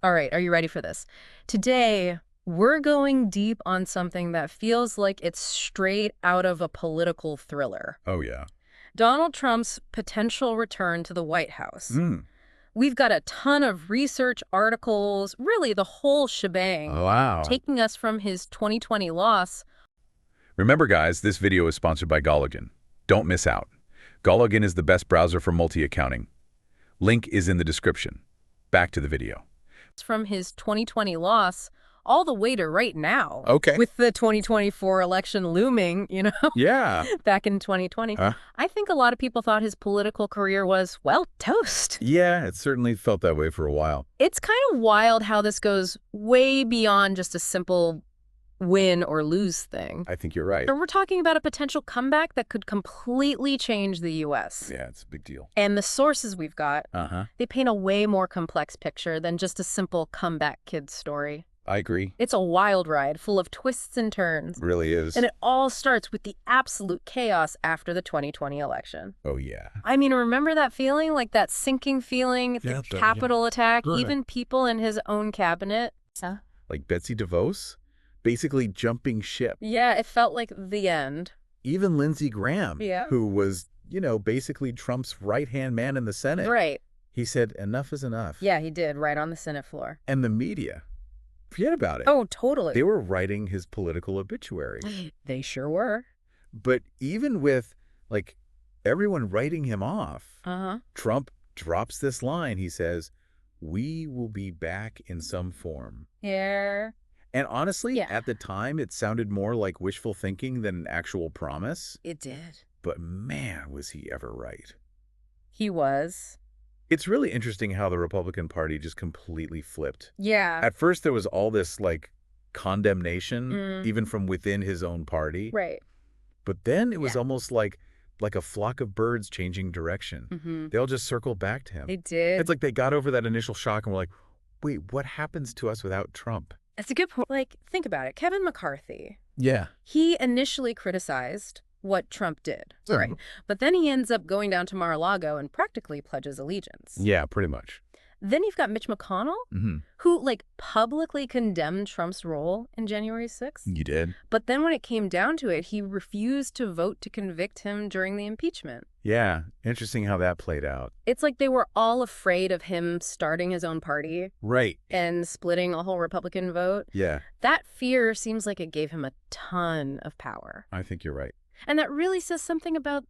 All right, are you ready for this? Today, we're going deep on something that feels like it's straight out of a political thriller. Oh, yeah. Donald Trump's potential return to the White House. Mm. We've got a ton of research articles, really the whole shebang, Oh, wow. taking us from his 2020 loss. Remember, guys, this video is sponsored by GoLogin. Don't miss out. GoLogin is the best browser for multi-accounting. Link is in the description. Back to the video. From his 2020 loss all the way to right now. Okay. With the 2024 election looming, Yeah. back in 2020. I think a lot of people thought his political career was, well, toast. Yeah, it certainly felt that way for a while. It's kind of wild how this goes way beyond just a simple win or lose thing. I think you're right. We're talking about a potential comeback that could completely change the U.S. Yeah, it's a big deal. And the sources we've got, Uh-huh. they paint a way more complex picture than just a simple comeback kid story. I agree. It's a wild ride full of twists and turns. It really is. And it all starts with the absolute chaos after the 2020 election. Oh, yeah. I mean, remember that feeling? Like that sinking feeling, the Capitol attack, Right. even people in his own cabinet? Like Betsy DeVos? Basically jumping ship. Yeah, it felt like the end. Even Lindsey Graham, Yeah. who was, basically Trump's right-hand man in the Senate. Right. He said, enough is enough. Yeah, he did, right on the Senate floor. And the media, forget about it. Oh, totally. They were writing his political obituary. They sure were. But even with, everyone writing him off, Uh-huh. Trump drops this line. He says, we will be back in some form. Yeah. And honestly, Yeah. at the time, it sounded more like wishful thinking than an actual promise. It did. But man, was he ever right. He was. It's really interesting how the Republican Party just completely flipped. Yeah. At first, there was all this, condemnation, Mm. even from within his own party. Right. But then it was Yeah. almost like a flock of birds changing direction. Mm-hmm. They all just circled back to him. They did. It's like they got over that initial shock and were like, wait, what happens to us without Trump? That's a good point. Think about it. Kevin McCarthy, Yeah. he initially criticized what Trump did, right? But then he ends up going down to Mar-a-Lago and practically pledges allegiance. Yeah, pretty much. Then you've got Mitch McConnell, Mm-hmm. who, publicly condemned Trump's role in January 6th. You did? But then when it came down to it, he refused to vote to convict him during the impeachment. Yeah. Interesting how that played out. It's like they were all afraid of him starting his own party Right. and splitting a whole Republican vote. Yeah, That fear seems like it gave him a ton of power. I think you're right. And that really says something about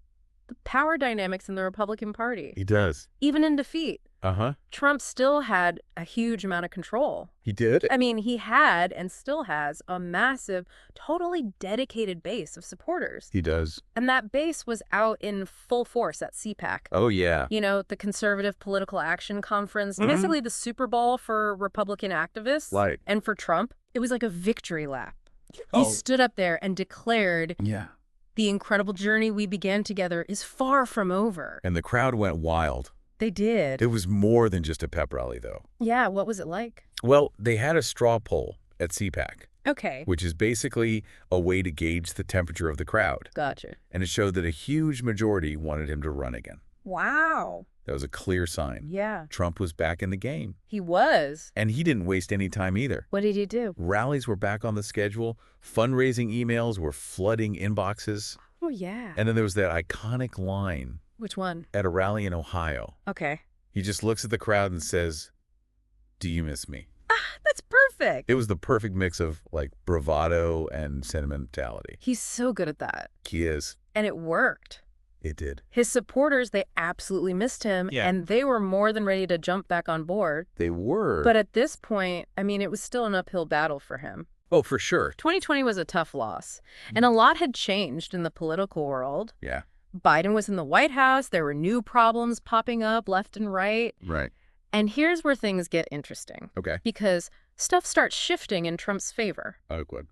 the power dynamics in the Republican Party. He does. Even in defeat, Uh-huh. Trump still had a huge amount of control. He did? I mean, he had and still has a massive, totally dedicated base of supporters. He does. And that base was out in full force at CPAC. Oh, yeah. The Conservative Political Action Conference, Mhm. basically the Super Bowl for Republican activists. Right. And for Trump, it was like a victory lap. Oh. He stood up there and declared, Yeah. the incredible journey we began together is far from over. And the crowd went wild. They did. It was more than just a pep rally, though. Yeah, what was it like? Well, they had a straw poll at CPAC, Okay, which is basically a way to gauge the temperature of the crowd. gotcha. And it showed that a huge majority wanted him to run again. Wow. That was a clear sign. Yeah, Trump was back in the game. he was. And he didn't waste any time either. What did he do? Rallies were back on the schedule. Fundraising emails were flooding inboxes. Oh, yeah. And then there was that iconic line Which one? at a rally in Ohio. Okay. He just looks at the crowd and says, "Do you miss me?" That's perfect. It was the perfect mix of, bravado and sentimentality. He's so good at that. He is. And it worked. It did. His supporters, they absolutely missed him, Yeah. and they were more than ready to jump back on board. They were. But at this point, it was still an uphill battle for him. Oh, for sure. 2020 was a tough loss, and a lot had changed in the political world. Yeah. Biden was in the White House. There were new problems popping up left and right. Right. And here's where things get interesting, Okay. because stuff starts shifting in Trump's favor. Oh, good.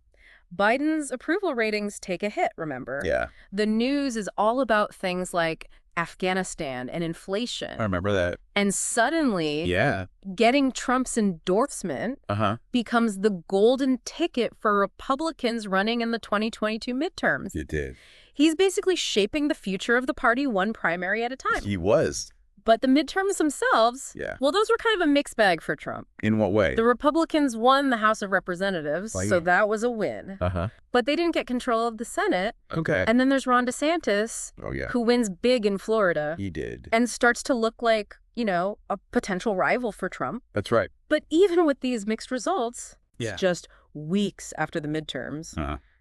Biden's approval ratings take a hit, remember? Yeah. The news is all about things like Afghanistan and inflation. I remember that. And suddenly, Yeah. getting Trump's endorsement Uh-huh. becomes the golden ticket for Republicans running in the 2022 midterms. It did. He's basically shaping the future of the party one primary at a time. He was. But the midterms themselves, Yeah. well, those were kind of a mixed bag for Trump. In what way? The Republicans won the House of Representatives, so that was a win. Uh-huh. But they didn't get control of the Senate. Okay. And then there's Ron DeSantis, who wins big in Florida. He did. And starts to look like, you know, a potential rival for Trump. That's right. But even with these mixed results, Yeah. just weeks after the midterms,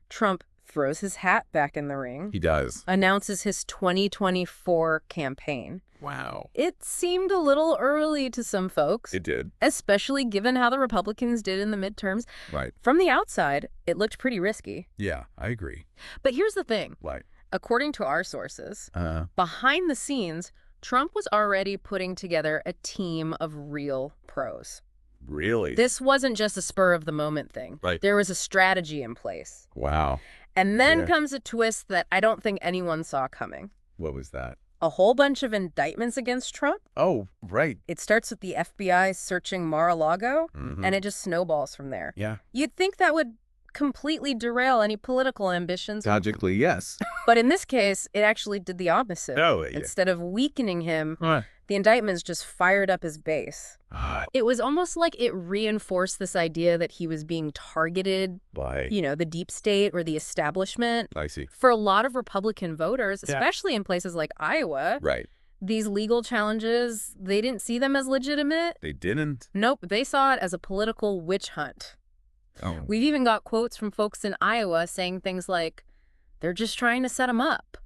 Trump throws his hat back in the ring. He does. Announces his 2024 campaign. Wow. It seemed a little early to some folks. It did. Especially given how the Republicans did in the midterms. Right. From the outside, it looked pretty risky. Yeah, I agree. But here's the thing. Right. According to our sources, behind the scenes, Trump was already putting together a team of real pros. Really? This wasn't just a spur-of-the-moment thing. Right. There was a strategy in place. Wow. And then comes a twist that I don't think anyone saw coming. What was that? A whole bunch of indictments against Trump. Oh, right. It starts with the FBI searching Mar-a-Lago, and it just snowballs from there. Yeah. You'd think that would completely derail any political ambitions. Logically, yes. But in this case, it actually did the opposite. Oh, yeah. Instead of weakening him, the indictments just fired up his base. It was almost like it reinforced this idea that he was being targeted by, you know, the deep state or the establishment. I see. For a lot of Republican voters, especially in places like Iowa, Right. these legal challenges, they didn't see them as legitimate. They didn't? Nope, they saw it as a political witch hunt. Oh. We've even got quotes from folks in Iowa saying things like, they're just trying to set him up.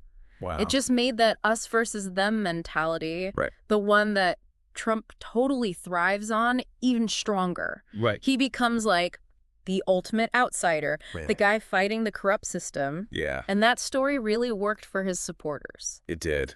Wow. It just made that us versus them mentality, Right. the one that Trump totally thrives on, even stronger. Right. He becomes like the ultimate outsider, Really? the guy fighting the corrupt system. Yeah. And that story really worked for his supporters. It did.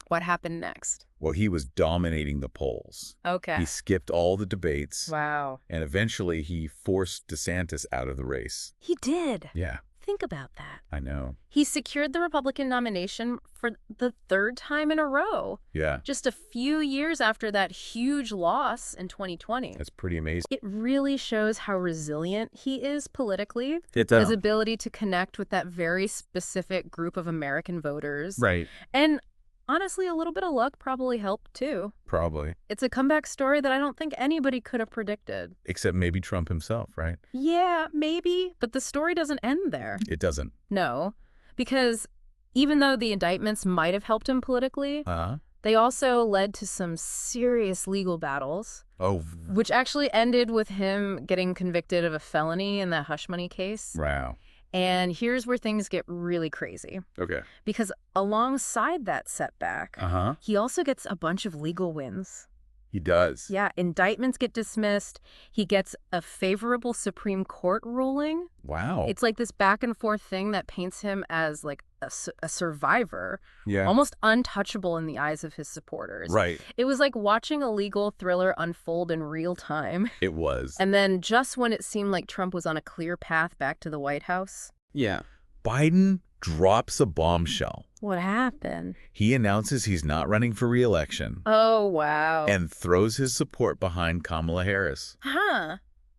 What happened next? Well, he was dominating the polls. Okay. He skipped all the debates. Wow. And eventually he forced DeSantis out of the race. He did. Yeah. Think about that. I know. He secured the Republican nomination for the third time in a row. Yeah. Just a few years after that huge loss in 2020. That's pretty amazing. It really shows how resilient he is politically. It does. His ability to connect with that very specific group of American voters. Right. And honestly, a little bit of luck probably helped too. Probably. It's a comeback story that I don't think anybody could have predicted. Except maybe Trump himself, right? Yeah, maybe. But the story doesn't end there. It doesn't. No. Because even though the indictments might have helped him politically, they also led to some serious legal battles. Oh. Which actually ended with him getting convicted of a felony in that hush money case. Wow. And here's where things get really crazy. Okay. Because alongside that setback, he also gets a bunch of legal wins. He does. Yeah, indictments get dismissed. He gets a favorable Supreme Court ruling. Wow. It's like this back and forth thing that paints him as like a survivor, almost untouchable in the eyes of his supporters. Right. It was like watching a legal thriller unfold in real time. It was. And then just when it seemed like Trump was on a clear path back to the White House. Yeah. Biden drops a bombshell. What happened? He announces he's not running for re-election. Oh, wow. And throws his support behind Kamala Harris. Huh.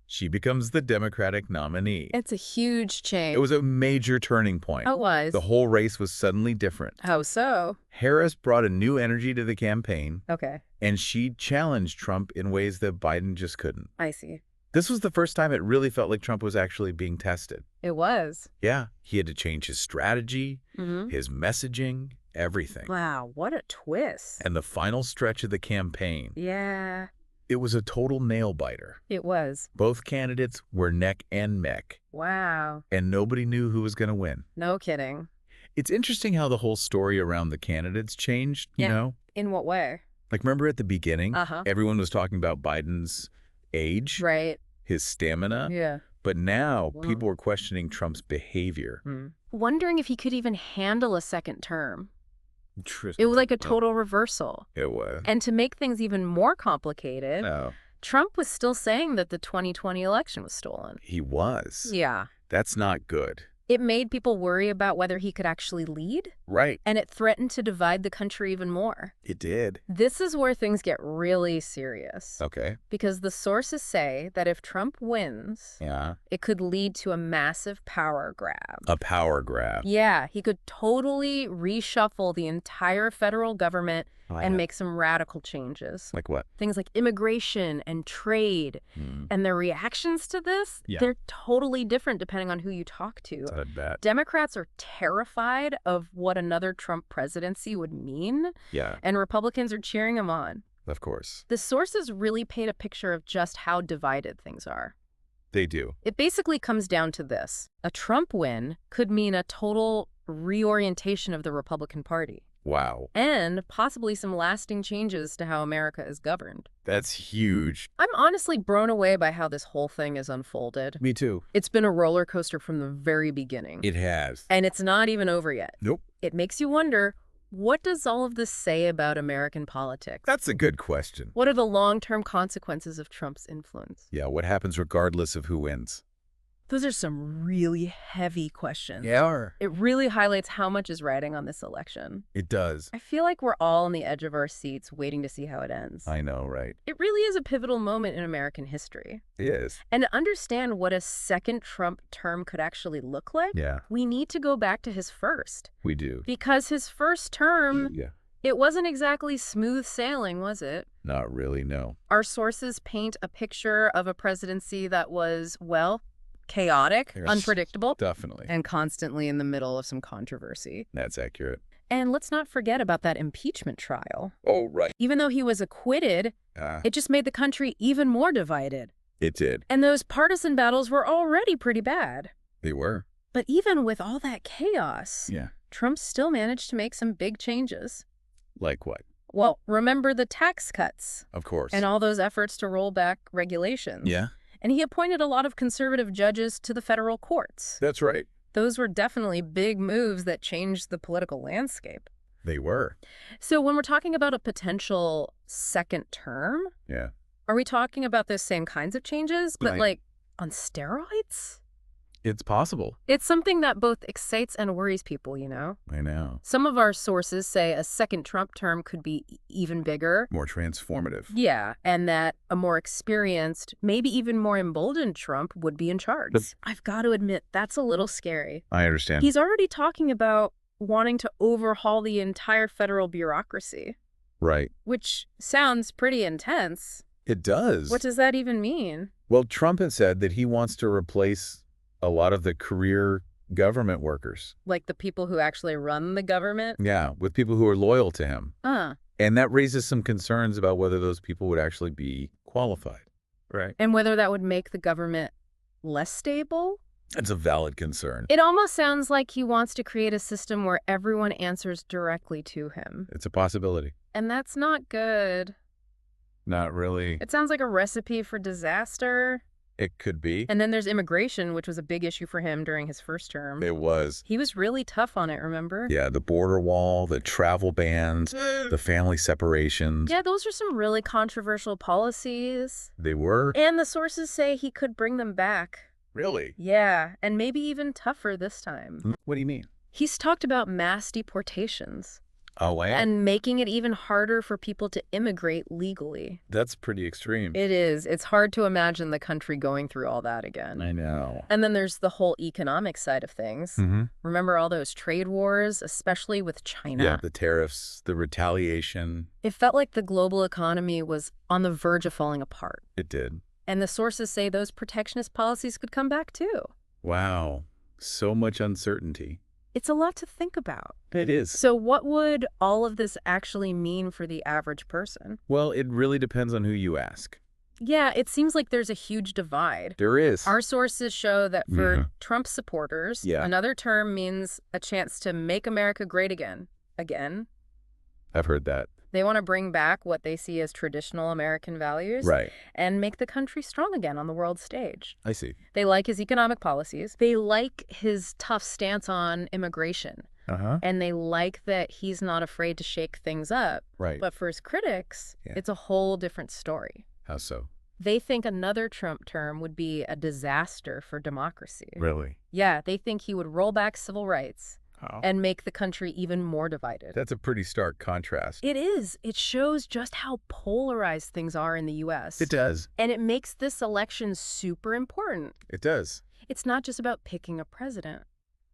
She becomes the Democratic nominee. It's a huge change. It was a major turning point. It was. The whole race was suddenly different. How so? Harris brought a new energy to the campaign. Okay. And she challenged Trump in ways that Biden just couldn't. I see. This was the first time it really felt like Trump was actually being tested. It was. Yeah. He had to change his strategy, his messaging, everything. Wow, what a twist. And the final stretch of the campaign. Yeah. It was a total nail-biter. It was. Both candidates were neck and neck. Wow. And nobody knew who was going to win. No kidding. It's interesting how the whole story around the candidates changed, you know? In what way? Like, remember at the beginning, everyone was talking about Biden's age, right? His stamina. Yeah. But now people were questioning Trump's behavior. Wondering if he could even handle a second term. Interesting. It was like a total reversal. It was. And to make things even more complicated, Trump was still saying that the 2020 election was stolen. He was. Yeah. That's not good. It made people worry about whether he could actually lead. Right. And it threatened to divide the country even more. It did. This is where things get really serious. Okay. Because the sources say that if Trump wins, it could lead to a massive power grab. A power grab. Yeah, he could totally reshuffle the entire federal government and make some radical changes. Like what? Things like immigration and trade. And the reactions to this, they're totally different depending on who you talk to. I bet. Democrats are terrified of what another Trump presidency would mean. Yeah, And Republicans are cheering him on. of course. The sources really paint a picture of just how divided things are. They do. It basically comes down to this. A Trump win could mean a total reorientation of the Republican Party. Wow. And possibly some lasting changes to how America is governed. That's huge. I'm honestly blown away by how this whole thing is unfolded. Me too. It's been a roller coaster from the very beginning. It has. And it's not even over yet. Nope. It makes you wonder, what does all of this say about American politics? That's a good question. What are the long-term consequences of Trump's influence? Yeah, what happens regardless of who wins? Those are some really heavy questions. Yeah. It really highlights how much is riding on this election. It does. I feel like we're all on the edge of our seats waiting to see how it ends. I know, right? It really is a pivotal moment in American history. It is. And to understand what a second Trump term could actually look like, Yeah, we need to go back to his first. we do. Because his first term, Yeah. it wasn't exactly smooth sailing, was it? Not really, no. Our sources paint a picture of a presidency that was, well, chaotic, Yes. unpredictable, Definitely. and constantly in the middle of some controversy. That's accurate. And let's not forget about that impeachment trial. Oh, right. Even though he was acquitted, it just made the country even more divided. It did. And those partisan battles were already pretty bad. They were. But even with all that chaos, Yeah. Trump still managed to make some big changes. Like what? Well, remember the tax cuts Of course. and all those efforts to roll back regulations. Yeah. And he appointed a lot of conservative judges to the federal courts. That's right. Those were definitely big moves that changed the political landscape. They were. So when we're talking about a potential second term, Yeah. are we talking about those same kinds of changes, but Right. like on steroids? It's possible. It's something that both excites and worries people, you know? I know. Some of our sources say a second Trump term could be even bigger. More transformative. Yeah, and that a more experienced, maybe even more emboldened Trump would be in charge. But- I've got to admit, that's a little scary. I understand. He's already talking about wanting to overhaul the entire federal bureaucracy, Right. which sounds pretty intense. It does. What does that even mean? Well, Trump has said that he wants to replace a lot of the career government workers. Like the people who actually run the government? Yeah, with people who are loyal to him. And that raises some concerns about whether those people would actually be qualified. Right. And whether that would make the government less stable? That's a valid concern. It almost sounds like he wants to create a system where everyone answers directly to him. It's a possibility. And that's not good. Not really. It sounds like a recipe for disaster. It could be. And then there's immigration, which was a big issue for him during his first term. It was. He was really tough on it, remember? Yeah, the border wall, the travel bans, the family separations. Yeah, those are some really controversial policies. They were? And the sources say he could bring them back. Really? Yeah, and maybe even tougher this time. What do you mean? He's talked about mass deportations Oh, and making it even harder for people to immigrate legally. That's pretty extreme. It is. It's hard to imagine the country going through all that again. I know. And then there's the whole economic side of things. Mm-hmm. Remember all those trade wars, especially with China? Yeah, the tariffs, the retaliation. It felt like the global economy was on the verge of falling apart. It did. And the sources say those protectionist policies could come back too. Wow. So much uncertainty. It's a lot to think about. It is. So what would all of this actually mean for the average person? Well, it really depends on who you ask. Yeah, it seems like there's a huge divide. There is. Our sources show that for Yeah. Trump supporters, Yeah. another term means a chance to make America great again. I've heard that. They want to bring back what they see as traditional American values Right. and make the country strong again on the world stage. I see. They like his economic policies. They like his tough stance on immigration. Uh-huh. And they like that he's not afraid to shake things up. Right. But for his critics, Yeah. it's a whole different story. How so? They think another Trump term would be a disaster for democracy. Really? Yeah, they think he would roll back civil rights Oh. and make the country even more divided. That's a pretty stark contrast. It is. It shows just how polarized things are in the U.S. It does. And it makes this election super important. It does. It's not just about picking a president.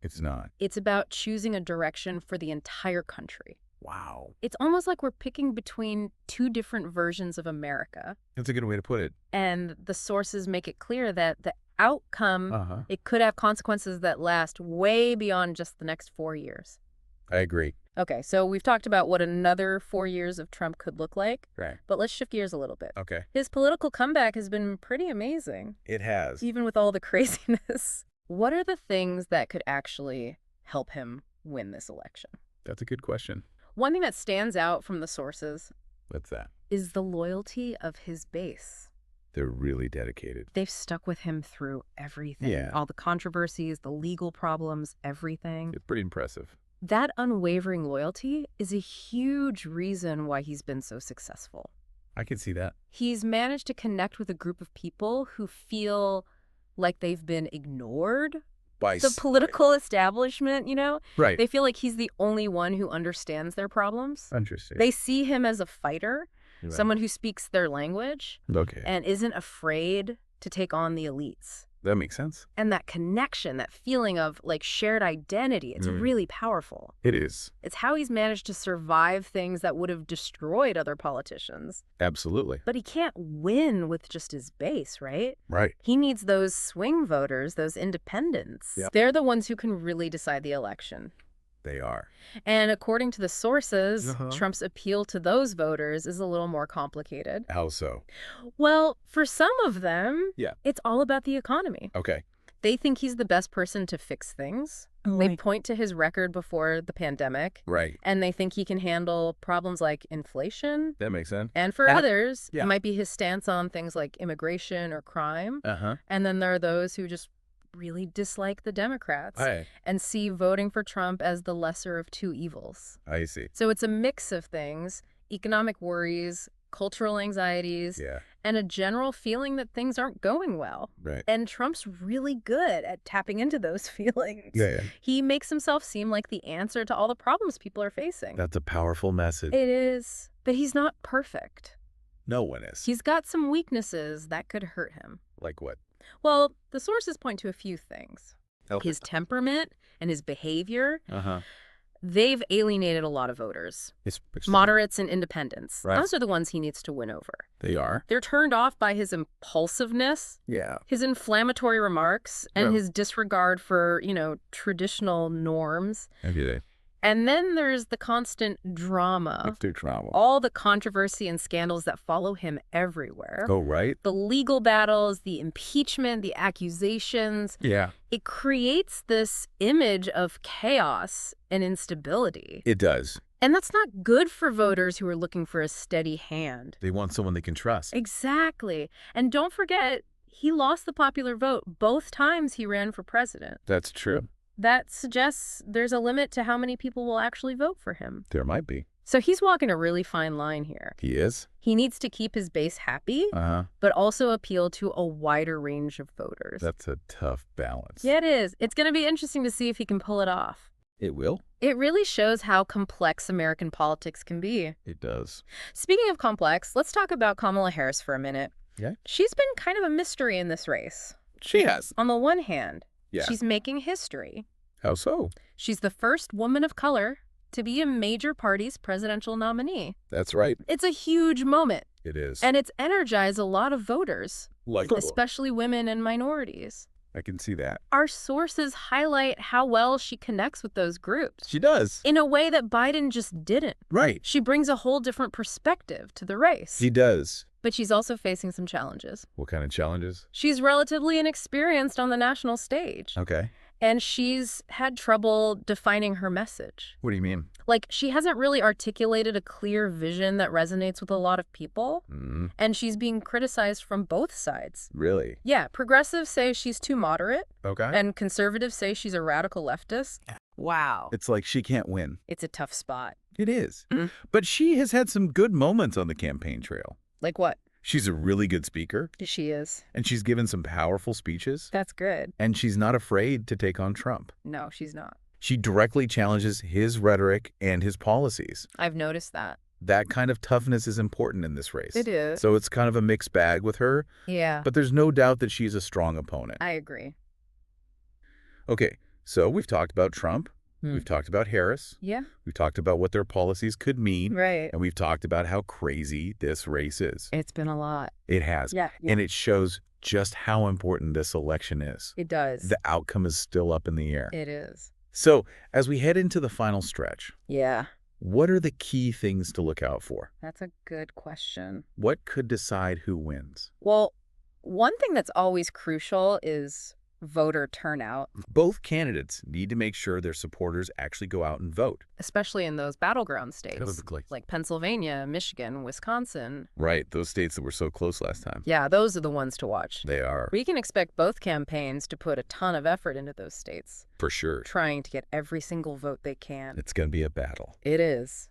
It's not. It's about choosing a direction for the entire country. Wow. It's almost like we're picking between two different versions of America. That's a good way to put it. And the sources make it clear that the outcome, it could have consequences that last way beyond just the next 4 years. I agree. Okay, so we've talked about what another 4 years of Trump could look like. Right. But let's shift gears a little bit. Okay. His political comeback has been pretty amazing, It has. even with all the craziness. What are the things that could actually help him win this election? That's a good question. One thing that stands out from the sources What's that? is the loyalty of his base. They're really dedicated. They've stuck with him through everything. Yeah. All the controversies, the legal problems, everything. It's pretty impressive. That unwavering loyalty is a huge reason why he's been so successful. I can see that. He's managed to connect with a group of people who feel like they've been ignored. The political establishment, you know? Right. They feel like he's the only one who understands their problems. Interesting. They see him as a fighter, Right. someone who speaks their language Okay. and isn't afraid to take on the elites. That makes sense. And that connection, that feeling of like shared identity, it's really powerful. It is. It's how he's managed to survive things that would have destroyed other politicians. Absolutely. But he can't win with just his base, right? Right. He needs those swing voters, those independents. Yep. They're the ones who can really decide the election. They are. And according to the sources, Trump's appeal to those voters is a little more complicated. How so? Well, for some of them, Yeah. it's all about the economy. Okay. They think he's the best person to fix things. They point to his record before the pandemic. Right. And they think he can handle problems like inflation. That makes sense. And for others, yeah. it might be his stance on things like immigration or crime. Uh-huh. And then there are those who just really dislike the Democrats and see voting for Trump as the lesser of two evils. I see. So it's a mix of things: economic worries, cultural anxieties, Yeah. and a general feeling that things aren't going well. Right. And Trump's really good at tapping into those feelings. Yeah. He makes himself seem like the answer to all the problems people are facing. That's a powerful message. It is. But he's not perfect. No one is. He's got some weaknesses that could hurt him. Like what? Well, the sources point to a few things. Okay. His temperament and his behavior, Uh-huh. they've alienated a lot of voters. It's Moderates and independents. Right. Those are the ones he needs to win over. They are. They're turned off by his impulsiveness, Yeah. his inflammatory remarks, and Yeah. his disregard for, traditional norms. Okay. And then there's the constant drama. After travel. All the controversy and scandals that follow him everywhere. Oh, right. The legal battles, the impeachment, the accusations. Yeah. It creates this image of chaos and instability. It does. And that's not good for voters who are looking for a steady hand. They want someone they can trust. Exactly. And don't forget, he lost the popular vote both times he ran for president. That's true. That suggests there's a limit to how many people will actually vote for him. There might be. So he's walking a really fine line here. He is? He needs to keep his base happy, Uh-huh. but also appeal to a wider range of voters. That's a tough balance. Yeah, it is. It's going to be interesting to see if he can pull it off. It will? It really shows how complex American politics can be. It does. Speaking of complex, let's talk about Kamala Harris for a minute. Yeah? She's been kind of a mystery in this race. She has. On the one hand, Yeah. she's making history. How so? She's the first woman of color to be a major party's presidential nominee. That's right. It's a huge moment, It is. and it's energized a lot of voters, Like, especially women and minorities. I can see that. Our sources highlight how well she connects with those groups She does. in a way that Biden just didn't. Right. She brings a whole different perspective to the race. She does. But she's also facing some challenges. What kind of challenges? She's relatively inexperienced on the national stage. Okay. And she's had trouble defining her message. What do you mean? Like, she hasn't really articulated a clear vision that resonates with a lot of people. Mm, And she's being criticized from both sides. really? Yeah, progressives say she's too moderate, Okay. and conservatives say she's a radical leftist. Wow. It's like she can't win. It's a tough spot. It is. Mm. But she has had some good moments on the campaign trail. Like what? She's a really good speaker, She is. and she's given some powerful speeches, That's good. and she's not afraid to take on Trump. No, she's not. She directly challenges his rhetoric and his policies. I've noticed that. That kind of toughness is important in this race. It is. So it's kind of a mixed bag with her, Yeah, but there's no doubt that she's a strong opponent. I agree. Okay, so we've talked about Trump. We've talked about Harris. Yeah. We've talked about what their policies could mean. Right. And we've talked about how crazy this race is. It's been a lot. It has. Yeah. And it shows just how important this election is. It does. The outcome is still up in the air. It is. So, as we head into the final stretch, Yeah. what are the key things to look out for? That's a good question. What could decide who wins? Well, one thing that's always crucial is voter turnout, Both candidates need to make sure their supporters actually go out and vote. especially in those battleground states Typically. like Pennsylvania, Michigan, Wisconsin. Right, those states that were so close last time. Yeah, those are the ones to watch. They are, We can expect both campaigns to put a ton of effort into those states, for sure. trying to get every single vote they can. It's going to be a battle. It is.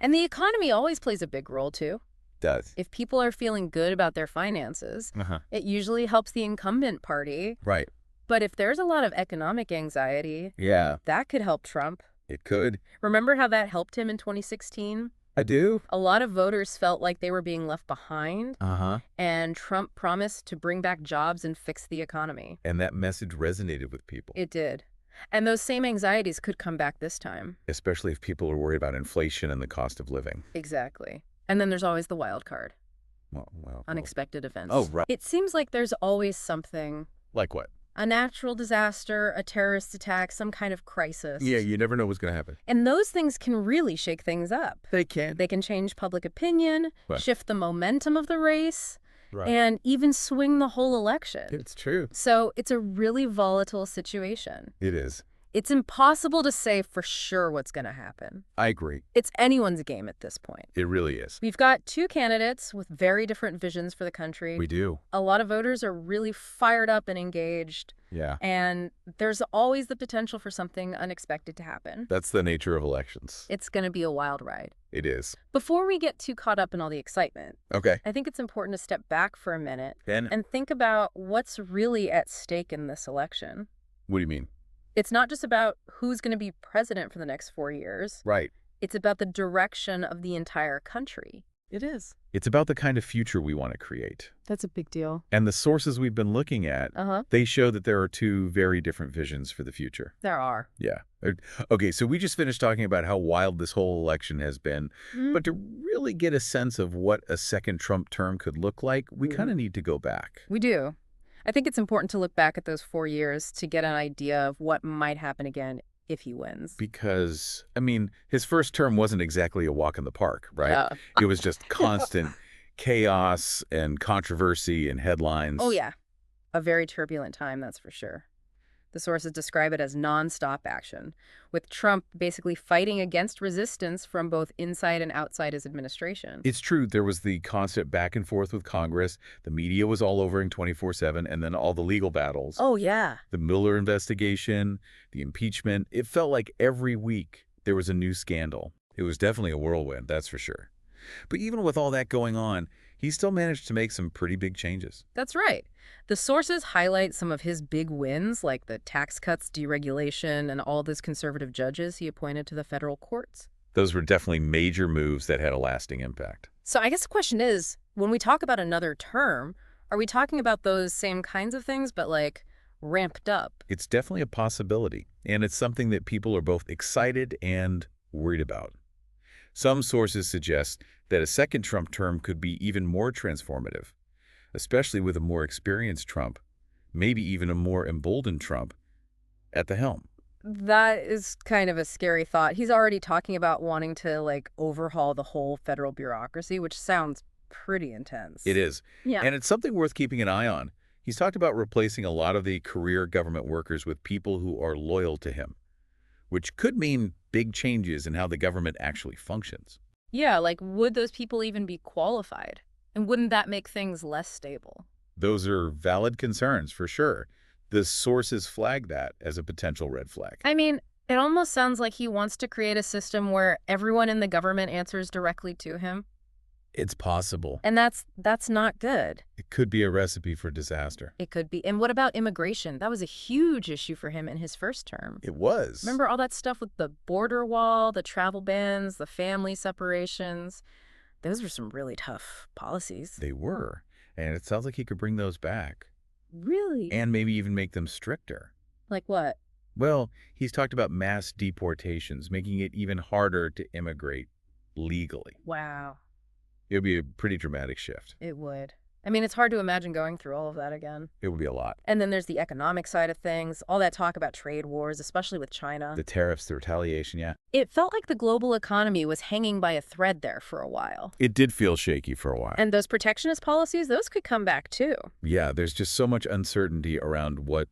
And the economy always plays a big role, too. Does. If people are feeling good about their finances, Uh-huh. it usually helps the incumbent party. Right. But if there's a lot of economic anxiety, Yeah, that could help Trump. it could. Remember how that helped him in 2016? I do. A lot of voters felt like they were being left behind, Uh-huh. and Trump promised to bring back jobs and fix the economy. And that message resonated with people, It did. And those same anxieties could come back this time. especially if people are worried about inflation and the cost of living. Exactly. And then there's always the wild card, Well. unexpected events. Oh, right. It seems like there's always something, Like what? a natural disaster, a terrorist attack, some kind of crisis. Yeah, you never know what's going to happen. And those things can really shake things up. They can. They can change public opinion, Right. shift the momentum of the race, Right. and even swing the whole election. It's true. So it's a really volatile situation. It is. It's impossible to say for sure what's going to happen. I agree. It's anyone's game at this point. It really is. We've got two candidates with very different visions for the country. We do. A lot of voters are really fired up and engaged, Yeah. and there's always the potential for something unexpected to happen. That's the nature of elections. It's going to be a wild ride. It is. Before we get too caught up in all the excitement, Okay. I think it's important to step back for a minute And and think about what's really at stake in this election. what do you mean? It's not just about who's going to be president for the next 4 years. Right. It's about the direction of the entire country. It is. It's about the kind of future we want to create. That's a big deal. And the sources we've been looking at, Uh-huh. they show that there are two very different visions for the future. There are. Yeah. Okay, so we just finished talking about how wild this whole election has been. Mhm. But to really get a sense of what a second Trump term could look like, we kind of need to go back. We do. I think it's important to look back at those 4 years to get an idea of what might happen again if he wins. Because, I mean, his first term wasn't exactly a walk in the park, right? Yeah. It was just constant chaos and controversy and headlines. Oh, yeah. A very turbulent time, that's for sure. The sources describe it as nonstop action, with Trump basically fighting against resistance from both inside and outside his administration. It's true. There was the constant back and forth with Congress. The media was all over him 24/7, and then all the legal battles. Oh, yeah. The Mueller investigation, the impeachment. It felt like every week there was a new scandal. It was definitely a whirlwind, that's for sure. But even with all that going on, he still managed to make some pretty big changes. That's right. The sources highlight some of his big wins, like the tax cuts, deregulation, and all those conservative judges he appointed to the federal courts. Those were definitely major moves that had a lasting impact. So I guess the question is, when we talk about another term, are we talking about those same kinds of things, but like ramped up? It's definitely a possibility, and it's something that people are both excited and worried about. Some sources suggest that a second Trump term could be even more transformative, especially with a more experienced Trump, maybe even a more emboldened Trump at the helm. That is kind of a scary thought. He's already talking about wanting to like overhaul the whole federal bureaucracy, which sounds pretty intense. It is. Yeah. And it's something worth keeping an eye on. He's talked about replacing a lot of the career government workers with people who are loyal to him, which could mean big changes in how the government actually functions. Yeah, like would those people even be qualified? And wouldn't that make things less stable? Those are valid concerns, for sure. The sources flag that as a potential red flag. I mean, it almost sounds like he wants to create a system where everyone in the government answers directly to him. It's possible. And that's not good. It could be a recipe for disaster. It could be. And what about immigration? That was a huge issue for him in his first term. It was. Remember all that stuff with the border wall, the travel bans, the family separations? Those were some really tough policies. They were. And it sounds like he could bring those back. Really? And maybe even make them stricter. Like what? Well, he's talked about mass deportations, making it even harder to immigrate legally. Wow, It would be a pretty dramatic shift. it would. I mean, it's hard to imagine going through all of that again. It would be a lot. And then there's the economic side of things, all that talk about trade wars, especially with The China. tariffs, the retaliation, yeah. It felt like the global economy was hanging by a thread there for a while. It did feel shaky for a while. And those protectionist policies, those could come back too. Yeah, there's just so much uncertainty around what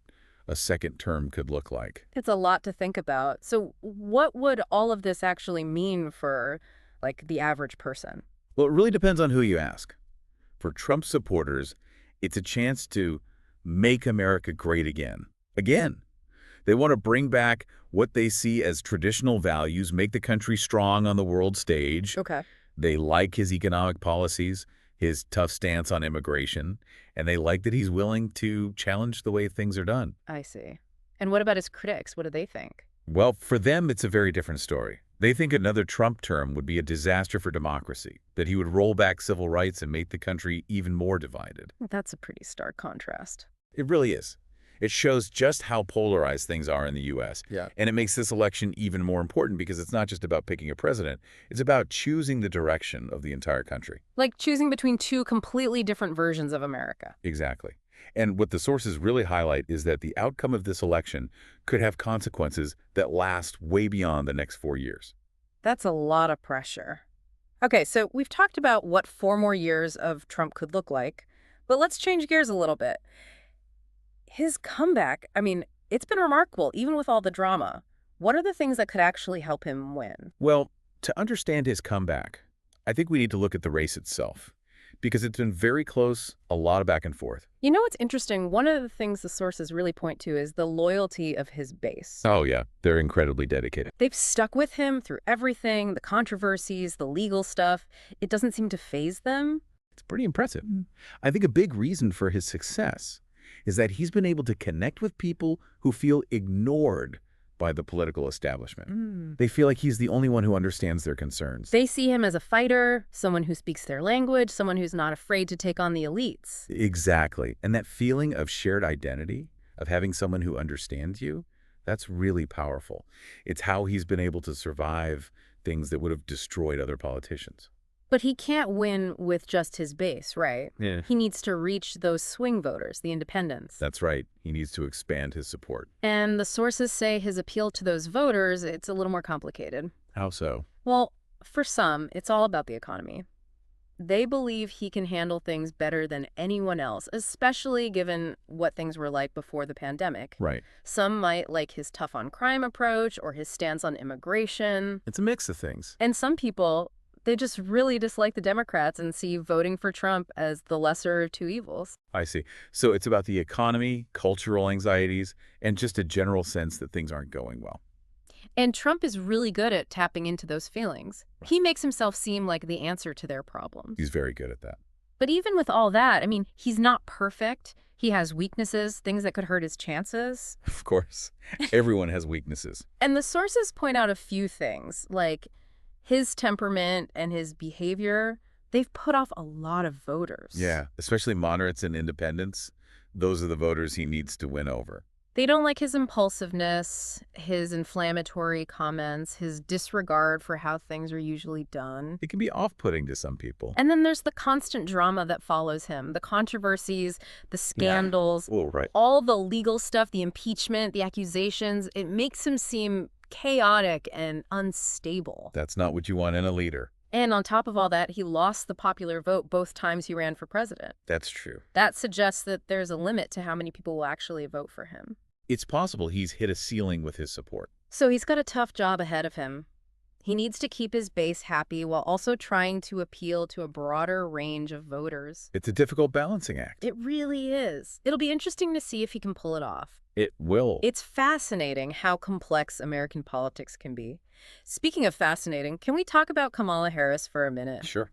a second term could look like. It's a lot to think about. So what would all of this actually mean for, like, the average person? Well, it really depends on who you ask. For Trump supporters, it's a chance to make America great again. Again. They want to bring back what they see as traditional values, make the country strong on the world stage. Okay. They like his economic policies, his tough stance on immigration, and they like that he's willing to challenge the way things are done. I see. And what about his critics? What do they think? Well, for them, it's a very different story. They think another Trump term would be a disaster for democracy, that he would roll back civil rights and make the country even more divided. That's a pretty stark contrast. It really is. It shows just how polarized things are in the U.S. Yeah. And it makes this election even more important because it's not just about picking a president. It's about choosing the direction of the entire country. Like choosing between two completely different versions of America. Exactly. And what the sources really highlight is that the outcome of this election could have consequences that last way beyond the next 4 years. That's a lot of pressure. Okay, so we've talked about what 4 more years of Trump could look like, but let's change gears a little bit. His comeback, I mean, it's been remarkable, even with all the drama. What are the things that could actually help him win? Well, to understand his comeback, I think we need to look at the race itself, because it's been very close, a lot of back and forth. You know what's interesting? One of the things the sources really point to is the loyalty of his base. Oh, yeah. They're incredibly dedicated. They've stuck with him through everything, the controversies, the legal stuff. It doesn't seem to faze them. It's pretty impressive. I think a big reason for his success is that he's been able to connect with people who feel ignored by the political establishment. They feel like he's the only one who understands their concerns. They see him as a fighter, someone who speaks their language, someone who's not afraid to take on the elites. Exactly. And that feeling of shared identity, of having someone who understands you, that's really powerful. It's how he's been able to survive things that would have destroyed other politicians. But he can't win with just his base, right? Yeah. He needs to reach those swing voters, the independents. That's right. He needs to expand his support. And the sources say his appeal to those voters, it's a little more complicated. How so? Well, for some, it's all about the economy. They believe he can handle things better than anyone else, especially given what things were like before the pandemic. Right. Some might like his tough-on-crime approach or his stance on immigration. It's a mix of things. And some people, they just really dislike the Democrats and see voting for Trump as the lesser of two evils. I see. So it's about the economy, cultural anxieties, and just a general sense that things aren't going well. And Trump is really good at tapping into those feelings. He makes himself seem like the answer to their problems. He's very good at that. But even with all that, I mean, he's not perfect. He has weaknesses, things that could hurt his chances. Of course. Everyone has weaknesses. And the sources point out a few things, like his temperament and his behavior. They've put off a lot of voters. Yeah, especially moderates and independents. Those are the voters he needs to win over. They don't like his impulsiveness, his inflammatory comments, his disregard for how things are usually done. It can be off-putting to some people. And then there's the constant drama that follows him, the controversies, the scandals, Oh, right. all the legal stuff, the impeachment, the accusations. It makes him seem chaotic and unstable. That's not what you want in a leader. And on top of all that, he lost the popular vote both times he ran for president. That's true. That suggests that there's a limit to how many people will actually vote for him. It's possible he's hit a ceiling with his support. So he's got a tough job ahead of him. He needs to keep his base happy while also trying to appeal to a broader range of voters. It's a difficult balancing act. It really is. It'll be interesting to see if he can pull it off. It will. It's fascinating how complex American politics can be. Speaking of fascinating, can we talk about Kamala Harris for a minute? Sure.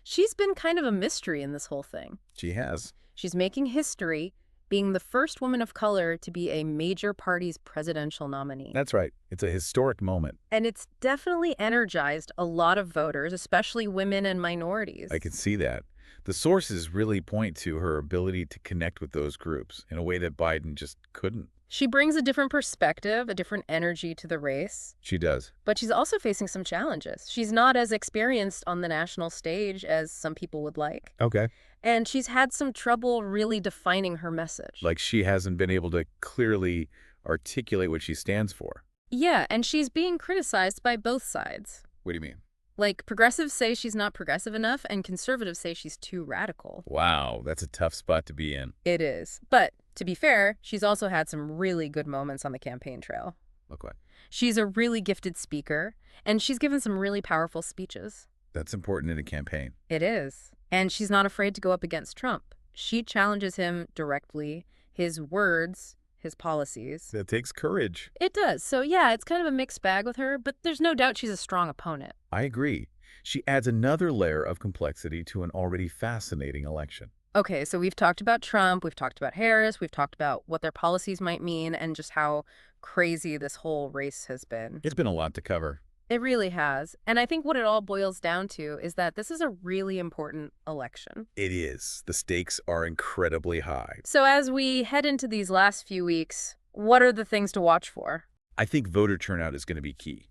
She's been kind of a mystery in this whole thing. She has. She's making history, being the first woman of color to be a major party's presidential nominee. That's right. It's a historic moment. And it's definitely energized a lot of voters, especially women and minorities. I can see that. The sources really point to her ability to connect with those groups in a way that Biden just couldn't. She brings a different perspective, a different energy to the race, She does. but she's also facing some challenges. She's not as experienced on the national stage as some people would like, Okay. and she's had some trouble really defining her message. Like she hasn't been able to clearly articulate what she stands for. Yeah, and she's being criticized by both sides. What do you mean? Like, progressives say she's not progressive enough, and conservatives say she's too radical. Wow, that's a tough spot to be in. It is. But, to be fair, she's also had some really good moments on the campaign trail. Look what. She's a really gifted speaker, and she's given some really powerful speeches. That's important in a campaign. It is. And she's not afraid to go up against Trump. She challenges him directly, his words, his policies. That takes courage. It does. So yeah, it's kind of a mixed bag with her, but there's no doubt she's a strong opponent. I agree. She adds another layer of complexity to an already fascinating election. Okay, so we've talked about Trump, we've talked about Harris, we've talked about what their policies might mean, and just how crazy this whole race has been. It's been a lot to cover. It really has. And I think what it all boils down to is that this is a really important election. It is. The stakes are incredibly high. So as we head into these last few weeks, what are the things to watch for? I think voter turnout is going to be key.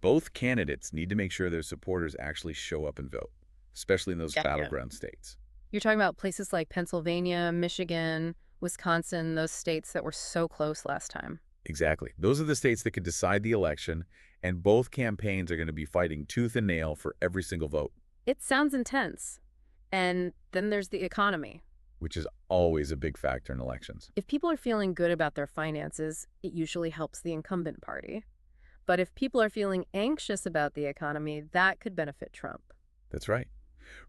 Both candidates need to make sure their supporters actually show up and vote, especially in those Yeah. battleground states. You're talking about places like Pennsylvania, Michigan, Wisconsin, those states that were so close last time. Exactly. Those are the states that could decide the election, and both campaigns are going to be fighting tooth and nail for every single vote, It sounds intense. And then there's the economy. which is always a big factor in elections. If people are feeling good about their finances, it usually helps the incumbent party. But if people are feeling anxious about the economy, that could benefit Trump. That's right.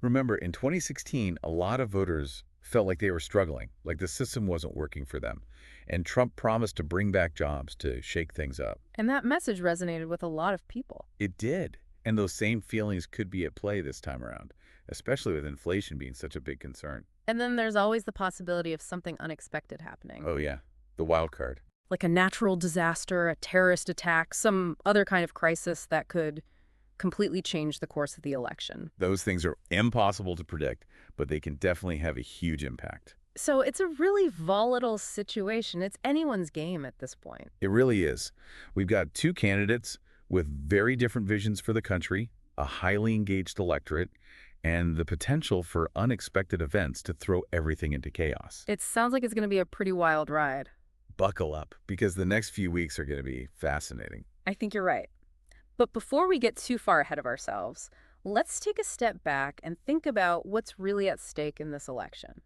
Remember, in 2016, a lot of voters felt like they were struggling, like the system wasn't working for them. And Trump promised to bring back jobs to shake things up. And that message resonated with a lot of people. It did. And those same feelings could be at play this time around, especially with inflation being such a big concern. And then there's always the possibility of something unexpected happening. Oh, yeah. The wild card. Like a natural disaster, a terrorist attack, some other kind of crisis that could completely change the course of the election. Those things are impossible to predict, but they can definitely have a huge impact. So it's a really volatile situation. It's anyone's game at this point. It really is. We've got two candidates with very different visions for the country, a highly engaged electorate, and the potential for unexpected events to throw everything into chaos. It sounds like it's going to be a pretty wild ride. Buckle up, because the next few weeks are going to be fascinating. I think you're right. But before we get too far ahead of ourselves, let's take a step back and think about what's really at stake in this election.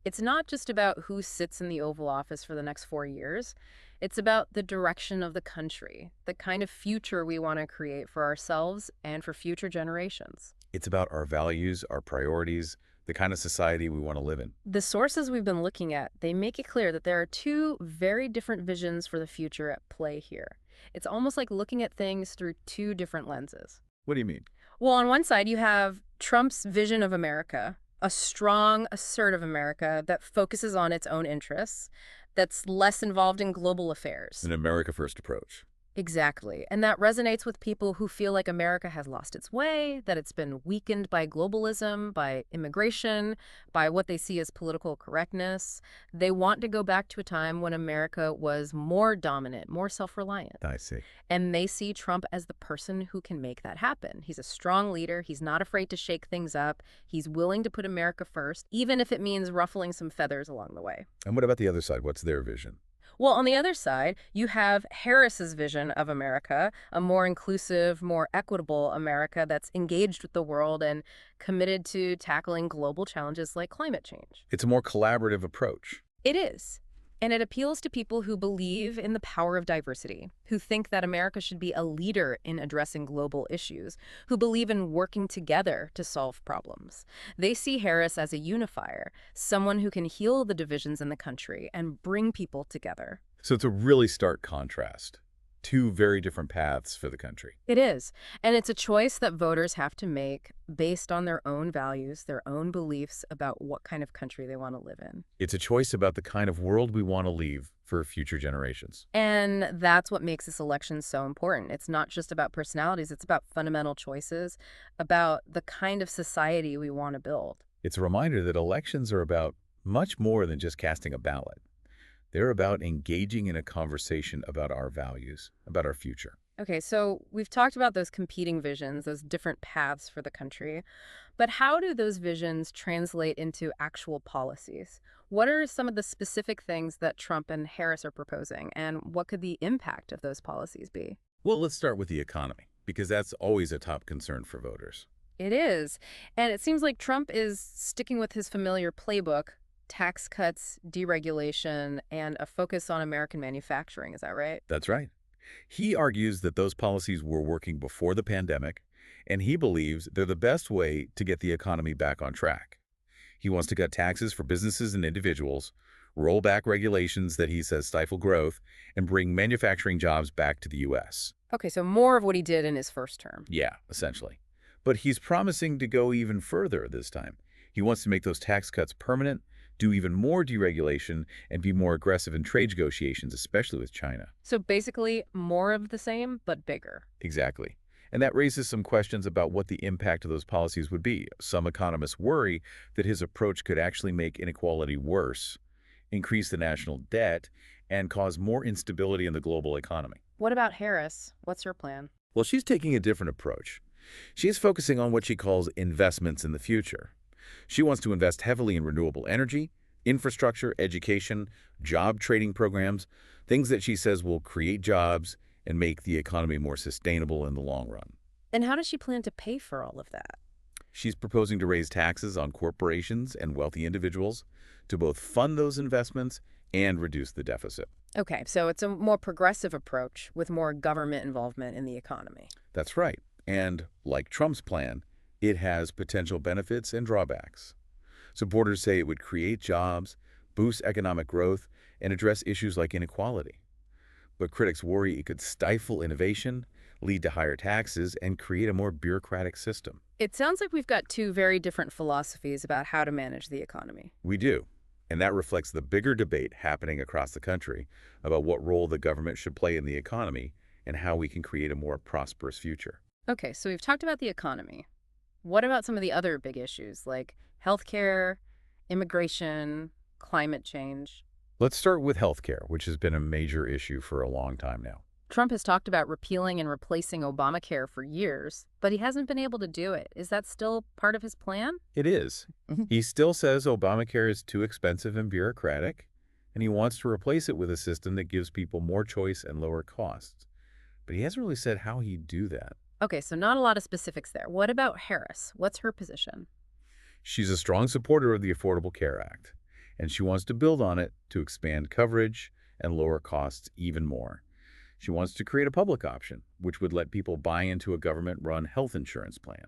It's not just about who sits in the Oval Office for the next 4 years. It's about the direction of the country, the kind of future we want to create for ourselves and for future generations. It's about our values, our priorities, the kind of society we want to live in. The sources we've been looking at, they make it clear that there are two very different visions for the future at play here. It's almost like looking at things through two different lenses. What do you mean? Well, on one side, you have Trump's vision of America, a strong, assertive America that focuses on its own interests, that's less involved in global affairs. An America First approach. Exactly. And that resonates with people who feel like America has lost its way, that it's been weakened by globalism, by immigration, by what they see as political correctness. They want to go back to a time when America was more dominant, more self-reliant. I see. And they see Trump as the person who can make that happen. He's a strong leader. He's not afraid to shake things up. He's willing to put America first, even if it means ruffling some feathers along the way. And what about the other side? What's their vision? Well, on the other side, you have Harris's vision of America, a more inclusive, more equitable America that's engaged with the world and committed to tackling global challenges like climate change. It's a more collaborative approach. It is. And it appeals to people who believe in the power of diversity, who think that America should be a leader in addressing global issues, who believe in working together to solve problems. They see Harris as a unifier, someone who can heal the divisions in the country and bring people together. So it's a really stark contrast. Two very different paths for the country. It is. And it's a choice that voters have to make based on their own values, their own beliefs about what kind of country they want to live in. It's a choice about the kind of world we want to leave for future generations. And that's what makes this election so important. It's not just about personalities, it's about fundamental choices, about the kind of society we want to build. It's a reminder that elections are about much more than just casting a ballot. They're about engaging in a conversation about our values, about our future. Okay, so we've talked about those competing visions, those different paths for the country, but how do those visions translate into actual policies? What are some of the specific things that Trump and Harris are proposing, and what could the impact of those policies be? Well, let's start with the economy, because that's always a top concern for voters. It is. And it seems like Trump is sticking with his familiar playbook: tax cuts, deregulation, and a focus on American manufacturing. Is that right? That's right. He argues that those policies were working before the pandemic, and he believes they're the best way to get the economy back on track. He wants to cut taxes for businesses and individuals, roll back regulations that he says stifle growth, and bring manufacturing jobs back to the U.S. Okay, so more of what he did in his first term. Yeah, essentially. But he's promising to go even further this time. He wants to make those tax cuts permanent, do even more deregulation, and be more aggressive in trade negotiations, especially with China. So basically, more of the same, but bigger. Exactly. And that raises some questions about what the impact of those policies would be. Some economists worry that his approach could actually make inequality worse, increase the national debt, and cause more instability in the global economy. What about Harris? What's her plan? Well, she's taking a different approach. She's focusing on what she calls investments in the future. She wants to invest heavily in renewable energy, infrastructure, education, job training programs, things that she says will create jobs and make the economy more sustainable in the long run. And how does she plan to pay for all of that? She's proposing to raise taxes on corporations and wealthy individuals to both fund those investments and reduce the deficit. Okay, so it's a more progressive approach with more government involvement in the economy. That's right. And like Trump's plan, it has potential benefits and drawbacks. Supporters say it would create jobs, boost economic growth, and address issues like inequality. But critics worry it could stifle innovation, lead to higher taxes, and create a more bureaucratic system. It sounds like we've got two very different philosophies about how to manage the economy. We do. And that reflects the bigger debate happening across the country about what role the government should play in the economy and how we can create a more prosperous future. Okay, so we've talked about the economy. What about some of the other big issues like healthcare, immigration, climate change? Let's start with healthcare, which has been a major issue for a long time now. Trump has talked about repealing and replacing Obamacare for years, but he hasn't been able to do it. Is that still part of his plan? It is. He still says Obamacare is too expensive and bureaucratic, and he wants to replace it with a system that gives people more choice and lower costs. But he hasn't really said how he'd do that. Okay, so not a lot of specifics there. What about Harris? What's her position? She's a strong supporter of the Affordable Care Act, and she wants to build on it to expand coverage and lower costs even more. She wants to create a public option, which would let people buy into a government-run health insurance plan.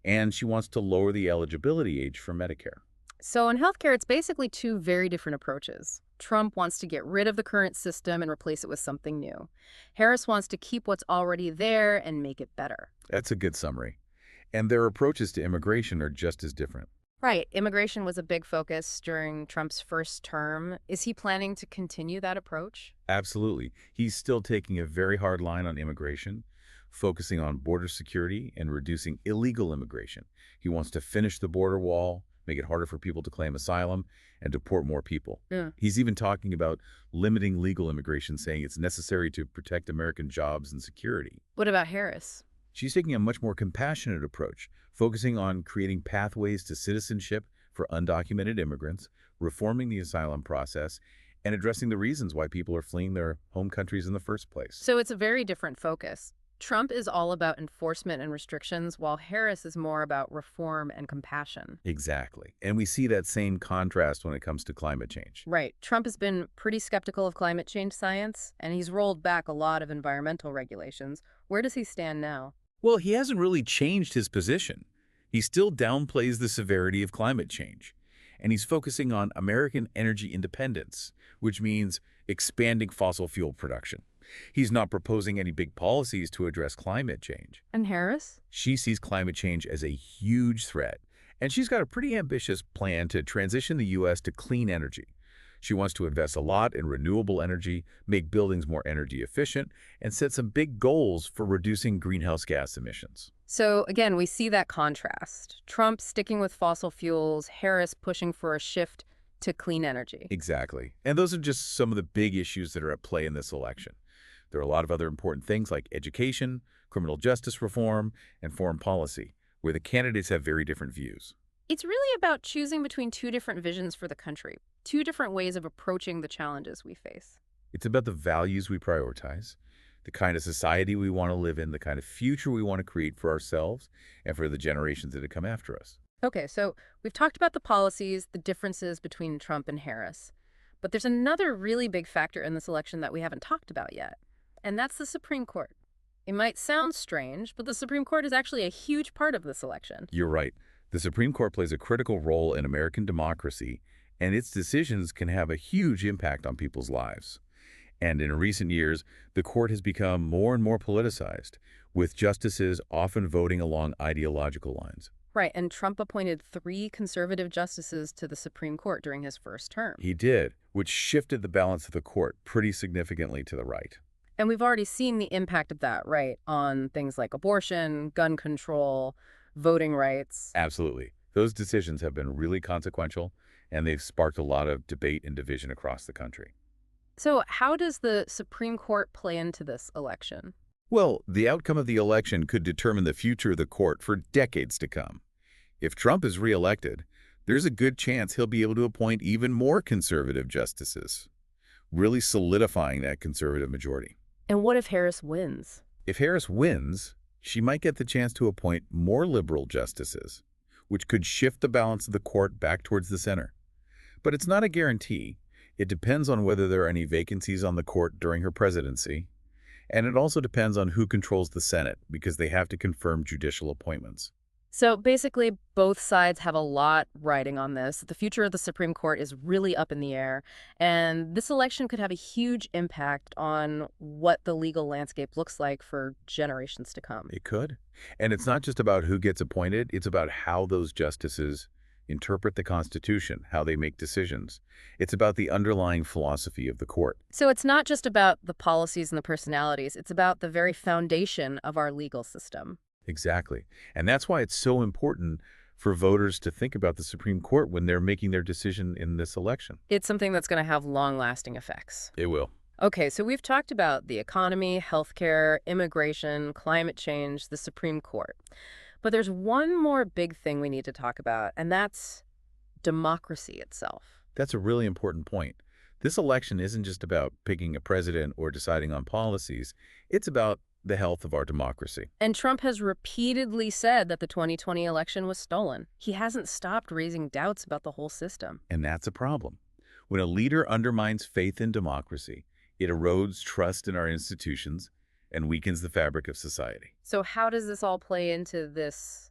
And she wants to lower the eligibility age for Medicare. So in healthcare, it's basically two very different approaches. Trump wants to get rid of the current system and replace it with something new. Harris wants to keep what's already there and make it better. That's a good summary. And their approaches to immigration are just as different. Right. Immigration was a big focus during Trump's first term. Is he planning to continue that approach? Absolutely. He's still taking a very hard line on immigration, focusing on border security and reducing illegal immigration. He wants to finish the border wall, make it harder for people to claim asylum, and deport more people. Yeah. He's even talking about limiting legal immigration, saying it's necessary to protect American jobs and security. What about Harris? She's taking a much more compassionate approach, focusing on creating pathways to citizenship for undocumented immigrants, reforming the asylum process, and addressing the reasons why people are fleeing their home countries in the first place. So it's a very different focus. Trump is all about enforcement and restrictions, while Harris is more about reform and compassion. Exactly. And we see that same contrast when it comes to climate change. Right. Trump has been pretty skeptical of climate change science, and he's rolled back a lot of environmental regulations. Where does he stand now? Well, he hasn't really changed his position. He still downplays the severity of climate change, and he's focusing on American energy independence, which means expanding fossil fuel production. He's not proposing any big policies to address climate change. And Harris? She sees climate change as a huge threat, and she's got a pretty ambitious plan to transition the U.S. to clean energy. She wants to invest a lot in renewable energy, make buildings more energy efficient, and set some big goals for reducing greenhouse gas emissions. So again, we see that contrast. Trump sticking with fossil fuels, Harris pushing for a shift to clean energy. Exactly. And those are just some of the big issues that are at play in this election. There are a lot of other important things like education, criminal justice reform, and foreign policy, where the candidates have very different views. It's really about choosing between two different visions for the country, two different ways of approaching the challenges we face. It's about the values we prioritize, the kind of society we want to live in, the kind of future we want to create for ourselves and for the generations that come after us. Okay, so we've talked about the policies, the differences between Trump and Harris. But there's another really big factor in this election that we haven't talked about yet, and that's the Supreme Court. It might sound strange, but the Supreme Court is actually a huge part of this election. You're right. The Supreme Court plays a critical role in American democracy, and its decisions can have a huge impact on people's lives. And in recent years, the court has become more and more politicized, with justices often voting along ideological lines. Right, and Trump appointed 3 conservative justices to the Supreme Court during his first term. He did, which shifted the balance of the court pretty significantly to the right. And we've already seen the impact of that, right, on things like abortion, gun control, voting rights. Absolutely. Those decisions have been really consequential, and they've sparked a lot of debate and division across the country. So how does the Supreme Court play into this election? Well, the outcome of the election could determine the future of the court for decades to come. If Trump is reelected, there's a good chance he'll be able to appoint even more conservative justices, really solidifying that conservative majority. And what if Harris wins? If Harris wins, she might get the chance to appoint more liberal justices, which could shift the balance of the court back towards the center. But it's not a guarantee. It depends on whether there are any vacancies on the court during her presidency, and it also depends on who controls the Senate, because they have to confirm judicial appointments. So basically, both sides have a lot riding on this. The future of the Supreme Court is really up in the air, and this election could have a huge impact on what the legal landscape looks like for generations to come. It could. And it's not just about who gets appointed, it's about how those justices interpret the Constitution, how they make decisions. It's about the underlying philosophy of the court. So it's not just about the policies and the personalities, it's about the very foundation of our legal system. Exactly. And that's why it's so important for voters to think about the Supreme Court when they're making their decision in this election. It's something that's going to have long-lasting effects. It will. Okay, so we've talked about the economy, healthcare, immigration, climate change, the Supreme Court. But there's one more big thing we need to talk about, and that's democracy itself. That's a really important point. This election isn't just about picking a president or deciding on policies. It's about the health of our democracy. And Trump has repeatedly said that the 2020 election was stolen. He hasn't stopped raising doubts about the whole system. And that's a problem. When a leader undermines faith in democracy, it erodes trust in our institutions and weakens the fabric of society. So how does this all play into this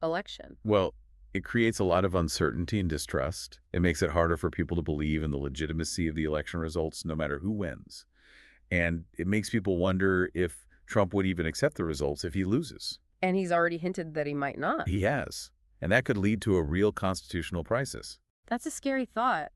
election? Well, it creates a lot of uncertainty and distrust. It makes it harder for people to believe in the legitimacy of the election results, no matter who wins. And it makes people wonder if Trump would even accept the results if he loses. And he's already hinted that he might not. He has. And that could lead to a real constitutional crisis. That's a scary thought.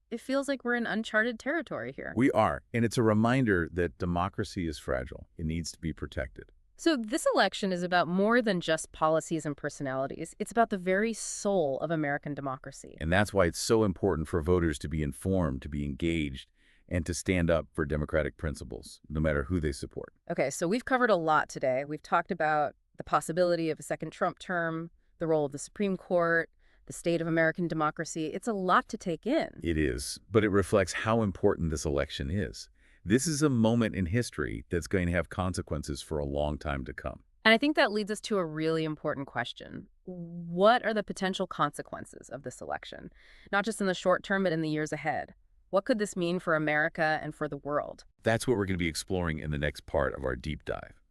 It feels like we're in uncharted territory here. We are. And it's a reminder that democracy is fragile. It needs to be protected. So this election is about more than just policies and personalities. It's about the very soul of American democracy. And that's why it's so important for voters to be informed, to be engaged, and to stand up for democratic principles, no matter who they support. Okay, so we've covered a lot today. We've talked about the possibility of a second Trump term, the role of the Supreme Court, the state of American democracy. It's a lot to take in. It is, but it reflects how important this election is. This is a moment in history that's going to have consequences for a long time to come. And I think that leads us to a really important question. What are the potential consequences of this election? Not just in the short term, but in the years ahead. What could this mean for America and for the world? That's what we're going to be exploring in the next part of our deep dive.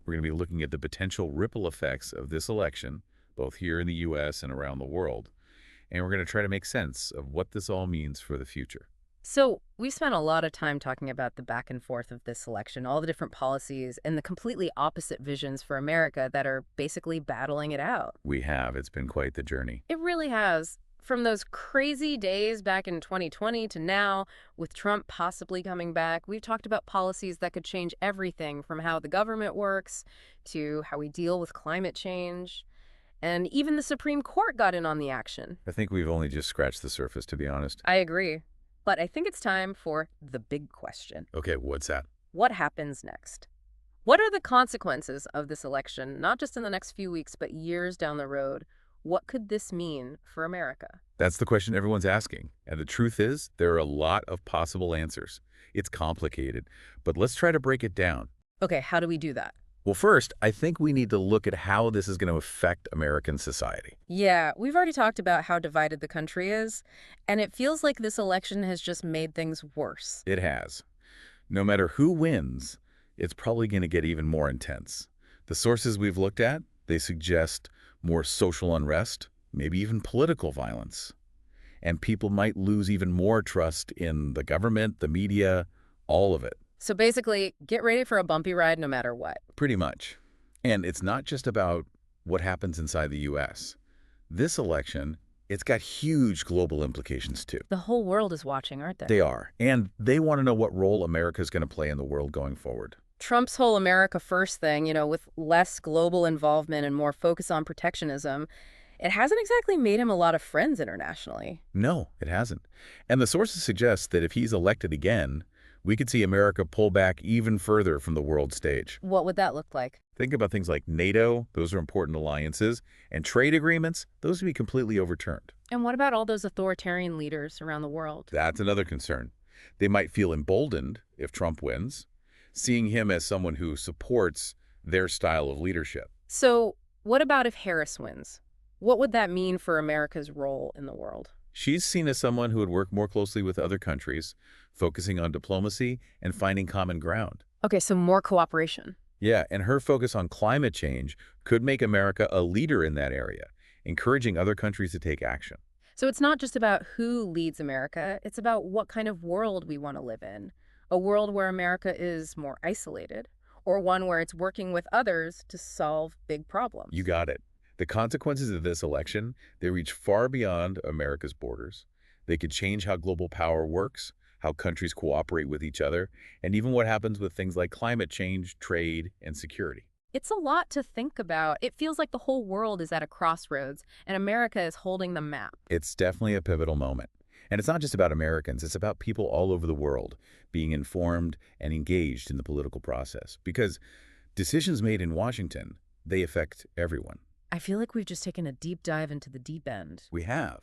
We're going to be looking at the potential ripple effects of this election, both here in the U.S. and around the world. And we're going to try to make sense of what this all means for the future. So we spent a lot of time talking about the back and forth of this election, all the different policies and the completely opposite visions for America that are basically battling it out. We have. It's been quite the journey. It really has. From those crazy days back in 2020 to now, with Trump possibly coming back, we've talked about policies that could change everything from how the government works to how we deal with climate change. And even the Supreme Court got in on the action. I think we've only just scratched the surface, to be honest. I agree. But I think it's time for the big question. Okay, what's that? What happens next? What are the consequences of this election, not just in the next few weeks, but years down the road? What could this mean for America? That's the question everyone's asking. And the truth is, there are a lot of possible answers. It's complicated, but let's try to break it down. Okay, how do we do that? Well, first, I think we need to look at how this is going to affect American society. Yeah, we've already talked about how divided the country is, and it feels like this election has just made things worse. It has. No matter who wins, it's probably going to get even more intense. The sources we've looked at, they suggest more social unrest, maybe even political violence. And people might lose even more trust in the government, the media, all of it. So basically, get ready for a bumpy ride no matter what. Pretty much. And it's not just about what happens inside the U.S. This election, it's got huge global implications too. The whole world is watching, aren't they? They are. And they want to know what role America's going to play in the world going forward. Trump's whole America First thing, with less global involvement and more focus on protectionism, it hasn't exactly made him a lot of friends internationally. No, it hasn't. And the sources suggest that if he's elected again, we could see America pull back even further from the world stage. What would that look like? Think about things like NATO, those are important alliances, and trade agreements, those would be completely overturned. And what about all those authoritarian leaders around the world? That's another concern. They might feel emboldened if Trump wins, seeing him as someone who supports their style of leadership. So what about if Harris wins? What would that mean for America's role in the world? She's seen as someone who would work more closely with other countries, focusing on diplomacy and finding common ground. Okay, so more cooperation. Yeah, and her focus on climate change could make America a leader in that area, encouraging other countries to take action. So it's not just about who leads America, it's about what kind of world we want to live in. A world where America is more isolated, or one where it's working with others to solve big problems. You got it. The consequences of this election, they reach far beyond America's borders. They could change how global power works, how countries cooperate with each other, and even what happens with things like climate change, trade, and security. It's a lot to think about. It feels like the whole world is at a crossroads, and America is holding the map. It's definitely a pivotal moment. And it's not just about Americans, it's about people all over the world being informed and engaged in the political process. Because decisions made in Washington, they affect everyone. I feel like we've just taken a deep dive into the deep end. We have.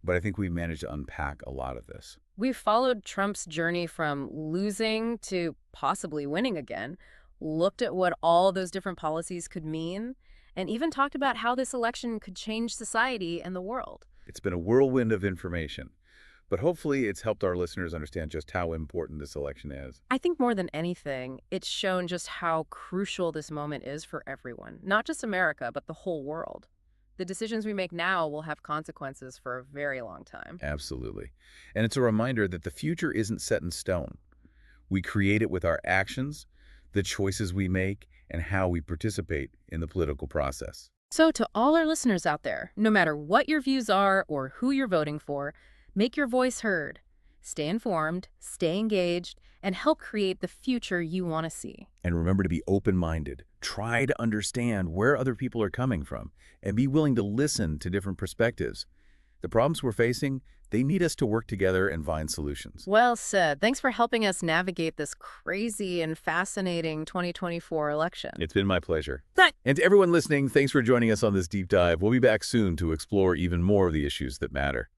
But I think we've managed to unpack a lot of this. We've followed Trump's journey from losing to possibly winning again, looked at what all those different policies could mean, and even talked about how this election could change society and the world. It's been a whirlwind of information, but hopefully it's helped our listeners understand just how important this election is. I think more than anything, it's shown just how crucial this moment is for everyone, not just America, but the whole world. The decisions we make now will have consequences for a very long time. Absolutely. And it's a reminder that the future isn't set in stone. We create it with our actions, the choices we make, and how we participate in the political process. So to all our listeners out there, no matter what your views are or who you're voting for, make your voice heard. Stay informed, stay engaged, and help create the future you want to see. And remember to be open-minded. Try to understand where other people are coming from and be willing to listen to different perspectives. The problems we're facing, they need us to work together and find solutions. Well said. Thanks for helping us navigate this crazy and fascinating 2024 election. It's been my pleasure. And to everyone listening, thanks for joining us on this deep dive. We'll be back soon to explore even more of the issues that matter.